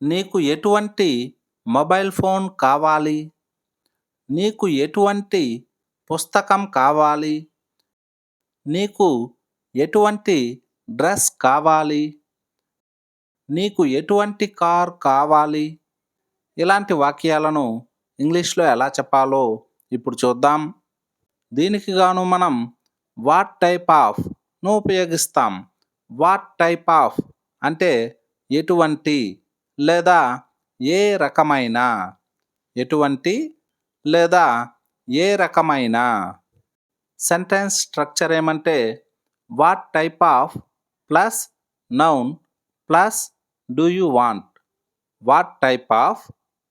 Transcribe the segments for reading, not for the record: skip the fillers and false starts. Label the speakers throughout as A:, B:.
A: నీకు ఎటువంటి mobile phone కావాలి? నీకు ఎటువంటి పుస్తకం కావాలి? నీకు ఎటువంటి డ్రెస్ కావాలి? నీకు ఎటువంటి కార్ కావాలి? ఇలాంటి వాక్యాలను ఇంగ్లీష్లో ఎలా చెప్పాలో ఇప్పుడు చూద్దాం. దీనికి గాను మనం వాట్ టైప్ ఆఫ్ను ఉపయోగిస్తాం. వాట్ టైప్ ఆఫ్ అంటే ఎటువంటి లేదా ఏ రకమైన. ఎటువంటి లేదా ఏ రకమైన. సెంటెన్స్ స్ట్రక్చర్ ఏమంటే what type of plus noun plus do you want. What type of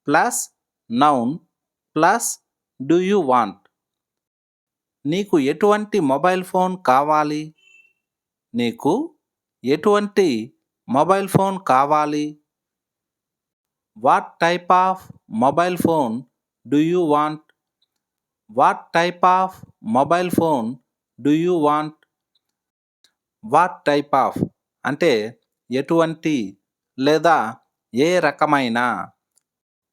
A: plus noun plus do you want. నీకు ఎటువంటి మొబైల్ ఫోన్ కావాలి? నీకు ఎటువంటి మొబైల్ ఫోన్ కావాలి? What type of mobile phone do you want? What type of mobile phone do you want? What type of అంటే ఎటువంటి లేదా ఏ రకమైన.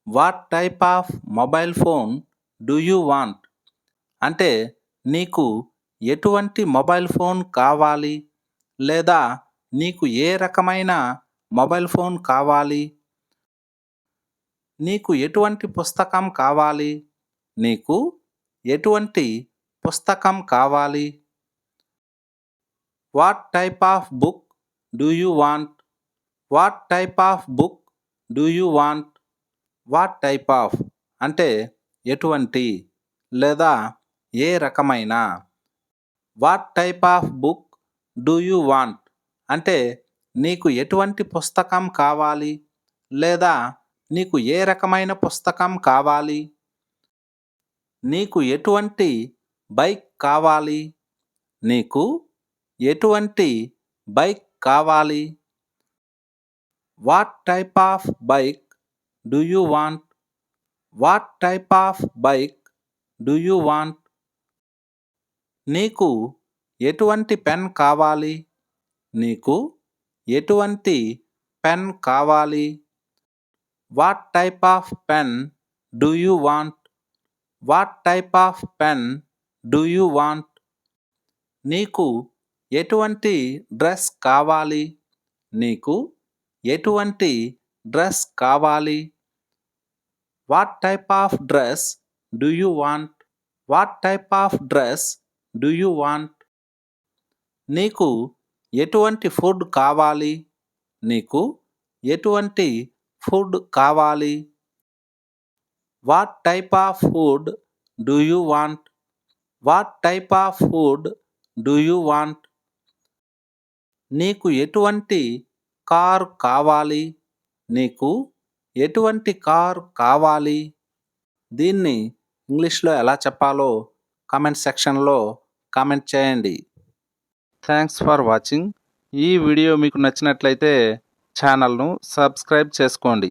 A: What type of mobile phone do you want అంటే నీకు ఎటువంటి మొబైల్ ఫోన్ కావాలి లేదా నీకు ఏ రకమైన మొబైల్ ఫోన్ కావాలి? నీకు ఎటువంటి పుస్తకం కావాలి? నీకు ఎటువంటి పుస్తకం కావాలి? What type of book do you want? What type of book do you want? What type of అంటే ఎటువంటి లేదా ఏ రకమైన. What type of book do you want అంటే నీకు ఎటువంటి పుస్తకం కావాలి లేదా నీకు ఏ రకమైన పుస్తకం కావాలి? నీకు ఎటువంటి బైక్ కావాలి? నీకు ఎటువంటి బైక్ కావాలి? What type of bike do you want? What type of bike do you want? నీకు ఎటువంటి పెన్ కావాలి? నీకు ఎటువంటి పెన్ కావాలి? What type of pen do you want? What type of pen do you want? నీకు ఎటువంటి dress కావాలి? నీకు ఎటువంటి డ్రెస్ కావాలి? What type of dress do you want? What type of dress do you want? నీకు ఎటువంటి food కావాలి? నీకు ఎటువంటి ఫుడ్ కావాలి? What type of food do you want? What type of food do you want? నీకు ఎటువంటి car కావాలి? నీకు ఎటువంటి కార్ కావాలి? దీన్ని ఇంగ్లీష్లో ఎలా చెప్పాలో కామెంట్ సెక్షన్లో కామెంట్ చేయండి. Thanks for watching. ఈ వీడియో మీకు నచ్చినట్లయితే ఛానల్ను సబ్స్క్రైబ్ చేసుకోండి.